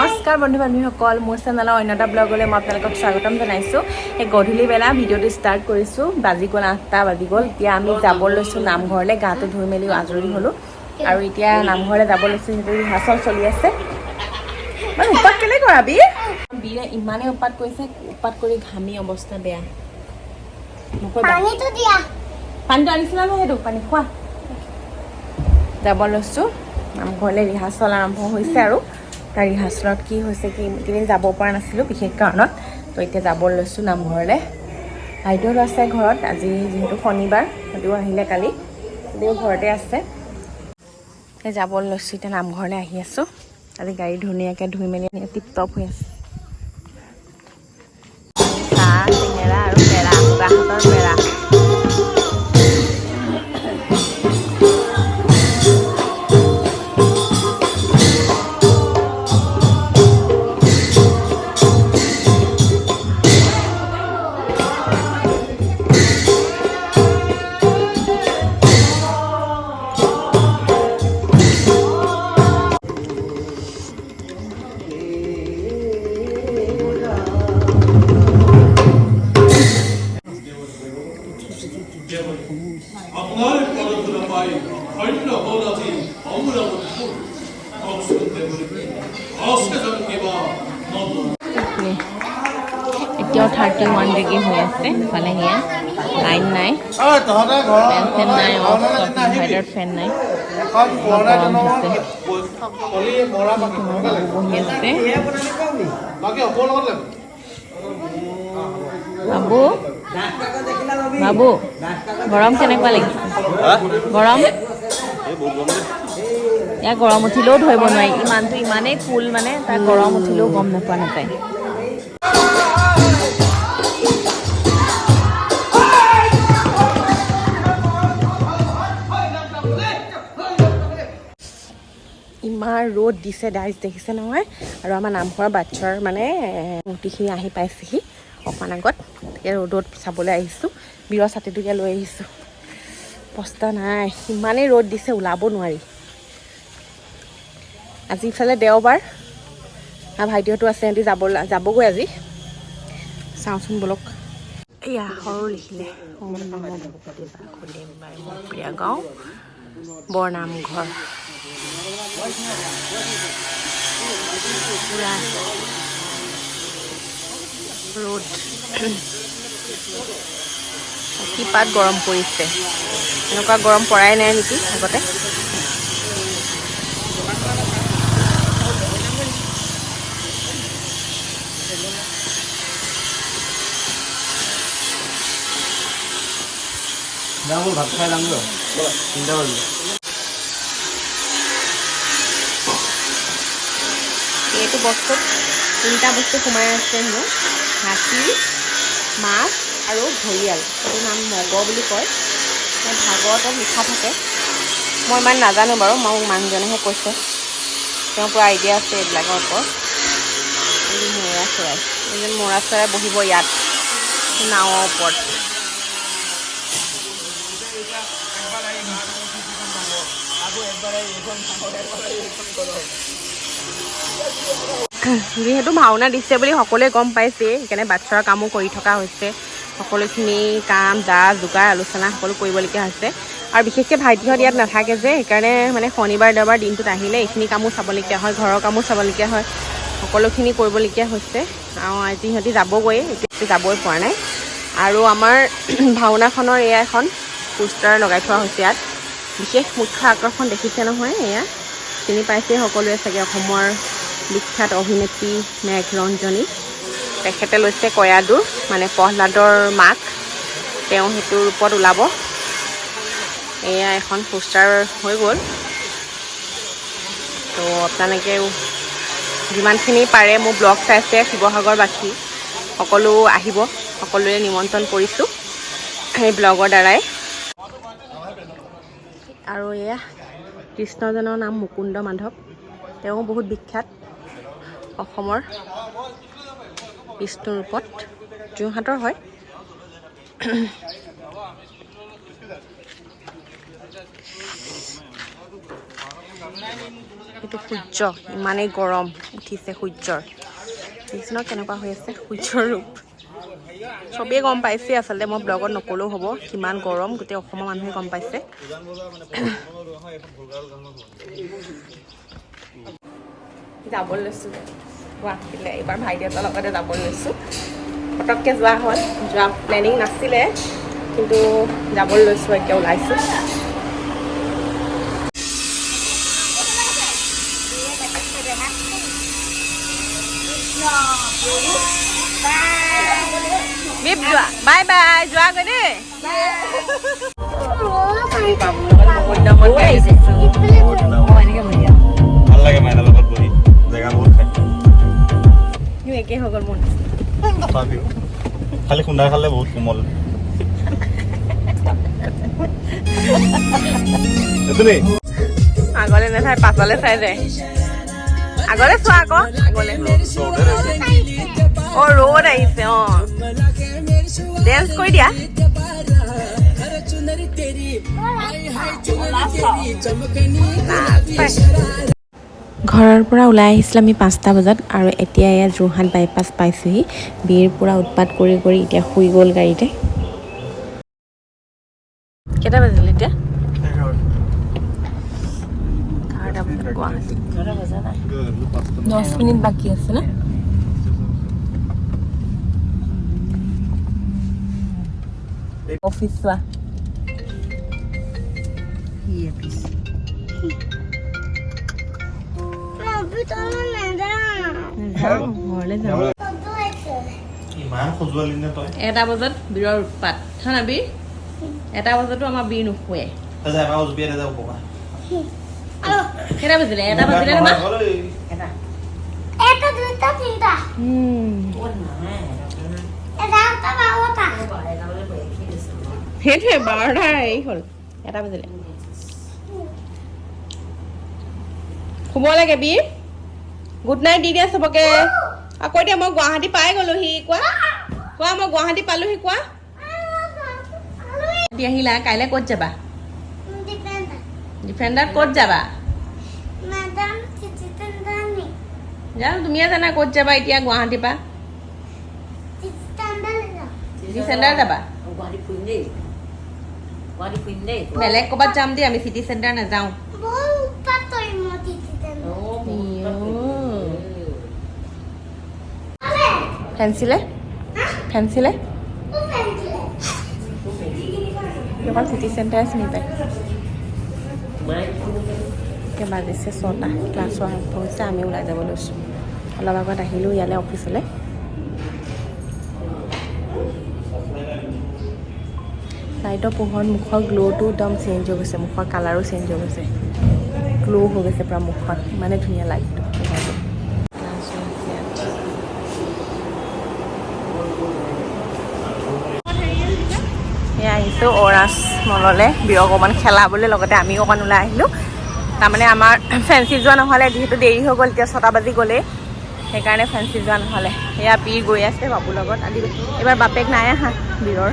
নমস্কাৰ বন্ধু বান্ধৱীসকল, মোৰ চেনেলৰ অন্য এটা ব্লগলৈ মই আপোনালোকক স্বাগতম জনাইছোঁ। এই গধূলি বেলা ভিডিঅ'টো ষ্টাৰ্ট কৰিছোঁ। বাজি গ'ল 8টা বাজি গ'ল। এতিয়া আমি যাব লৈছোঁ নামঘৰলৈ। গাটো ধুই মেলি আজৰি হ'লোঁ আৰু এতিয়া নামঘৰলৈ যাব লৈছোঁ। সেইটো ৰিহাৰ্চল চলি আছে। মানে উৎপাত কেলে কৰাবি? বিৰে ইমানেই উৎপাত কৰিছে, উৎপাত কৰি ঘামি অৱস্থা বেয়া। পানীটো দিয়া, পানীটো আনিছিলা নহয়, সেইটো পানী খোৱা। যাব লৈছোঁ নামঘৰলৈ। ৰিহাৰ্চল আৰম্ভ হৈছে আৰু তাৰ ৰিহাৰ্চলত কি হৈছে, কেইদিন যাব পৰা নাছিলোঁ বিশেষ কাৰণত, তো এতিয়া যাব লৈছোঁ নামঘৰলৈ। ভাইটিহঁতো আছে ঘৰত। আজি যিহেতু শনিবাৰ, সিহঁতিও আহিলে কালি, সিহঁতিও ঘৰতে আছে। সেই যাব লৈছোঁ এতিয়া নামঘৰলৈ আহি আছোঁ। আজি গাড়ী ধুনীয়াকৈ ধুই মেলি টিপটপ হৈ আছে। চাহ, চিঙেৰা আৰু পেৰা, মুগাহাটৰ পেৰা। আপনাৰ পদধূলা পাই ধন্য হল আজি অমৰাবতী ফুল শুনতে বলবে আজকে যেন কিবা এতিয়াও 31 ডিগ্ৰী হৈ আছে। ইফালে সেয়া লাইন নাই, ফেন নাই, ইনভাৰ্টাৰ ফেন নাই, গৰম হৈছে। বহি আছে বাবু। বাবু, গৰম কেনেকুৱা লাগিছে? গৰম ইয়াৰ গৰম উঠিলেও ধৰিব নোৱাৰি। ইমানটো ইমানেই কুল, মানে তাৰ গৰম উঠিলেও গম নোপোৱা নাযায়। ইমান ৰ'দ দিছে ডাইজ, দেখিছে নহয়। আৰু আমাৰ নামঘৰৰ বাচ্ছাৰ মানে মূৰ্তিখিনি আহি পাইছেহি অকণমান আগত। গতিকে ৰ'দত চাবলৈ আহিছোঁ। বীৰৰ ছাতিটোকে লৈ আহিছোঁ। অৱস্থা নাই, ইমানেই ৰ'দ দিছে, ওলাব নোৱাৰি। আজি ইফালে দেওবাৰ আৰু ভাইটিহঁতো আছে, সিহঁতি যাবগৈ আজি। চাওঁচোন বলক। এয়া সৰু লিখিলে প্ৰিয়া গাঁও বৰনামঘৰ। ৰ'দ কিপাত গৰম পৰিছে। এনেকুৱা গৰম পৰাই নাই নেকি আগতে। ভাত খাই যাম চিন্তা কৰিলোঁ। এইটো বস্তুত 3টা বস্তু সোমাই আছে হেনো, হাতী, মাছ আৰু ঘৰিয়াল। এইটো নাম মগ বুলি কয়। ভাগৱতত লিখা থাকে। মই ইমান নাজানো বাৰু, মোক মানুহজনেহে কৈছে। তেওঁৰ পৰা আইডিয়া আছে এইবিলাকৰ ওপৰত। এই মৌৰা চৰাই, এইজন মৌৰা চৰাই বহিব ইয়াত নাৱৰ ওপৰত। যিহেতু ভাওনা দিছে বুলি সকলোৱে গম পাইছেই, সেইকাৰণে বাচ্ছাৰ কামো কৰি থকা হৈছে। সকলোখিনি কাম যা যোগাৰ আলোচনা সকলো কৰিবলগীয়া হৈছে। আৰু বিশেষকৈ ভাইটিহঁত ইয়াত নাথাকে যে, সেইকাৰণে মানে শনিবাৰ দেওবাৰ দিনটোত আহিলে এইখিনি কামো চাবলগীয়া হয়, ঘৰৰ কামো চাবলগীয়া হয়, সকলোখিনি কৰিবলগীয়া হৈছে। আৰু আজি সিহঁতি যাবগৈ, এতিয়া যাবই পৰা নাই। আৰু আমাৰ ভাওনাখনৰ এয়া এখন পোষ্টাৰ লগাই থোৱা হৈছে ইয়াত। বিশেষ মুখ্য আকৰ্ষণ দেখিছে নহয়, এয়া চিনি পাইছে সকলোৱে চাগে। অসমৰ বিখ্যাত অভিনেত্ৰী মেঘৰঞ্জনী, তেখেতে লৈছে কয়াদুৰ, মানে প্ৰহ্লাদৰ মাক। তেওঁ সেইটোৰ ৰূপত ওলাব। এয়া এখন পোষ্টাৰ হৈ গ'ল। তো আপোনালোকেও যিমানখিনি পাৰে মোৰ ব্লগ চাইছে শিৱসাগৰবাসী সকলো আহিব, সকলোৰে নিমন্ত্ৰণ কৰিছোঁ সেই ব্লগৰ দ্বাৰাই। আৰু এয়া কৃষ্ণজনৰ নাম মুকুন্দ মাধৱ। তেওঁ বহুত বিখ্যাত অসমৰ বিষ্ণু ৰূপত, যোৰহাটৰ হয়। এইটো সূৰ্য, ইমানেই গৰম উঠিছে সূৰ্যৰ। দেখিছে ন কেনেকুৱা হৈ আছে সূৰ্যৰ ৰূপ। চবেই গম পাইছে আচলতে, মই ব্লগত নকলেও হ'ব কিমান গৰম, গোটেই অসমৰ মানুহে গম পাইছে। যাব লৈছোঁ গুৱাহাটীলৈ, এইবাৰ ভাইটিহঁতৰ লগতে যাব লৈছোঁ। পটককৈ যোৱা হ'ল, যোৱা প্লেনিং নাছিলে কিন্তু যাবলৈ লৈছোঁ, এতিয়া ওলাইছোঁ। বিপ যোৱা, বাই বাই, যোৱাগৈ দেই। ভাল লাগে মাইনাৰ লগত বহি, জেগা বহুত খাই। একেই হৈ গ'ল মোৰ। খালি খুন্দা খালে বহুত কোমল। আগলে নাচাই পাছলে চাই যায়। আগলে চোৱা আকৌ, আগলে। অ ৰ'দ আহিছে, অ ডেন্স কৰি দিয়া। ঘৰৰ পৰা ওলাই আহিছিলোঁ আমি 5টা বজাত, আৰু এতিয়া এয়া যোৰহাট বাইপাছ পাইছোঁহি। বিৰ পূৰা উৎপাত কৰি কৰি এতিয়া শুই গ'ল গাড়ীতে। কেইটা বাজিল এতিয়া? 11টা বজাত গুৱাহাটী। 10 মিনিট বাকী আছে ন? অফিচ চোৱা। ঘৰলৈ যাম। ইমান খজুৱালি নে তই? 1টা বজাত বীৰৰ উৎপাত, হা না বীৰ? 1টা বজাতো আমাৰ বীৰ নুশুৱে। কেইটা বাজিলে? 1টা বাজিলে নে মা? 1, 2, 3. সেইটোৱে 12টা এই হ'ল, 1টা বাজিলে। শুব লাগে বীৰ, গুড নাইট দি দিয়া চবকে। আকৌ এতিয়া মই গুৱাহাটী পাই গ'লোহি। কোৱা কোৱা, মই গুৱাহাটী পালোহি। কোৱা আহিলা, কাইলৈ ক'ত যাবা? ডিফেণ্ডাৰত ক'ত যাবা? জানো, তুমিয়ে জানা ক'ত যাবা এতিয়া গুৱাহাটীৰ পৰা। চিটি চেণ্টাৰ যাবা? বেলেগ ক'ৰবাত যাম দেই, আমি চিটি চেণ্টাৰ নাযাওঁ। ফেঞ্চিলে ফেঞ্চিলে অকল চিটি চেণ্টাৰে চিনি পায়। এতিয়া বাজিছে 6টা, ক্লাছো আৰম্ভ হৈছে, আমি ওলাই যাব লৈছোঁ। অলপ আগত আহিলোঁ ইয়ালৈ অফিচলৈ। লাইটৰ পোহৰত মুখৰ গ্ল'টো একদম চেঞ্জ হৈ গৈছে, মুখৰ কালাৰো চেঞ্জ হৈ গৈছে, গ্ল' হৈ গৈছে পূৰা মুখখন, ইমানে ধুনীয়া লাইটটো পোহৰটো। এয়া আহিছোঁ অৰাজ মললৈ, বীৰক অকণমান খেলাবলৈ, লগতে আমিও অকণমান ওলাই আহিলোঁ। তাৰমানে আমাৰ ফেঞ্চি যোৱা নহ'লে, যিহেতু দেৰি হৈ গ'ল, এতিয়া 6টা বাজি গ'লেই, সেইকাৰণে ফেঞ্চি যোৱা নহ'লে। এয়া বীৰ গৈ আছে বাবুৰ লগত। আজি এইবাৰ বাপেক নাই আহা বীৰৰ।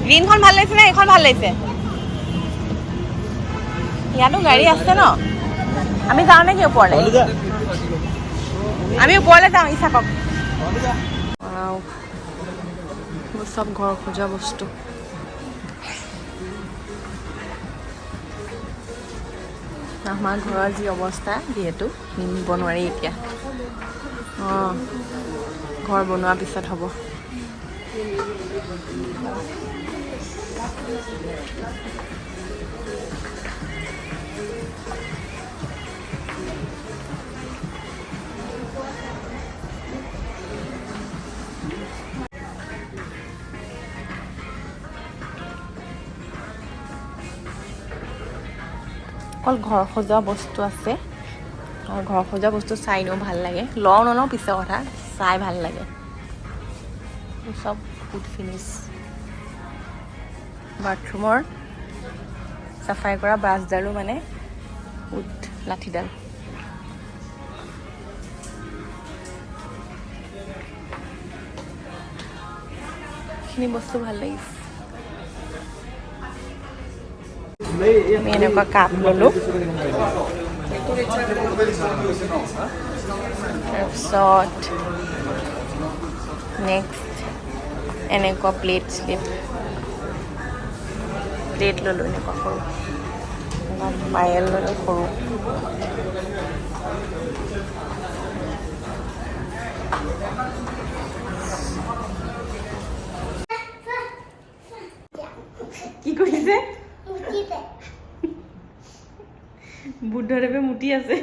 গ্ৰীণখন ভাল লাগিছে নে এইখন ভাল লাগিছে? ইয়াতো গাড়ী আছে ন? আমি যাওঁ নেকি ওপৰলৈ? আমি ওপৰলৈ যাওঁ, ইচ্ছাকক। চব ঘৰ খোজা বস্তু। আমাৰ ঘৰৰ যি অৱস্থা, যিহেতু নিব নোৱাৰি এতিয়া। অঁ, ঘৰ বনোৱাৰ পিছত হ'ব। অকল ঘৰ সজোৱা বস্তু আছে, আৰু ঘৰ সজোৱা বস্তু চাই এনেও ভাল লাগে। লওঁ নলওঁ পিছৰ কথা, চাই ভাল লাগে। চব উড ফিনিছ। বাথৰুমৰ চাফাই কৰা ব্ৰাছডালো মানে উড লাঠিডাল। এইখিনি বস্তু ভাল লাগিছে। আমি এনেকুৱা কাপ ল'লোঁ তাৰপিছত নেক্সট এনেকুৱা প্লেট ল'লোঁ এনেকুৱা সৰু পায়েল ল'লোঁ সৰু কি কৰিছে বুদ্ধদেৱে মুতি আছে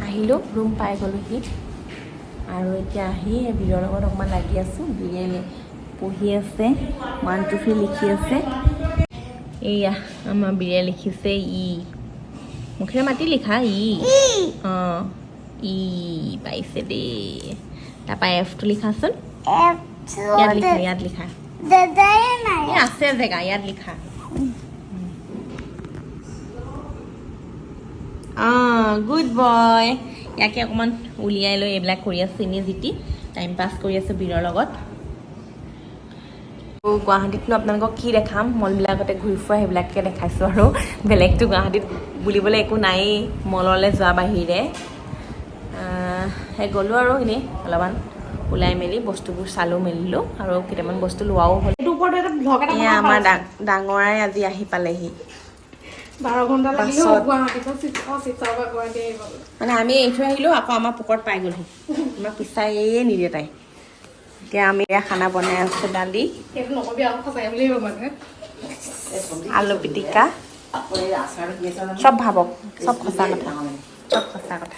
আহিলোঁ ৰুম পাই গ'লোহি আৰু এতিয়া আহি ভিৰৰ লগত অকণমান লাগি আছোঁ বিয়ে পঢ়ি আছে 1 2 3 লিখি আছে এয়া আমাৰ বিয়ে লিখিছে ই মুখেৰে মাতি লিখা ই অঁ ই পাইছে দেই তাৰপৰা এফটো লিখাচোন ইয়াত লিখা আছে জেগা ইয়াত লিখা গুড বয় ইয়াকে অকণমান উলিয়াই লৈ এইবিলাক কৰি আছোঁ এনেই জিতি টাইম পাছ কৰি আছোঁ বীৰৰ লগত গুৱাহাটীতনো আপোনালোকক কি দেখাম মলবিলাকতে ঘূৰি ফুৰা সেইবিলাকে দেখাইছোঁ আৰু বেলেগটো গুৱাহাটীত বুলিবলৈ একো নায়েই মললৈ যোৱা বাহিৰে সেই গ'লোঁ আৰু এনেই অলপমান ওলাই মেলি বস্তুবোৰ চালোঁ মেলিলোঁ আৰু কেইটামান বস্তু লোৱাও হ'ল এয়া আমাৰ ডাঙৰাই আজি আহি পালেহি 12 ঘণ্টা লাগিলে মানে আমি এৰি থৈ আহিলোঁ আকৌ আমাৰ পকৰত পাই গ'লহি আমাক পিছায়ে নিদিয়ে তাই এতিয়া আমি এয়া খানা বনাই আছোঁ দালি আলু পিটিকা চব ভাবক চব সঁচা কথা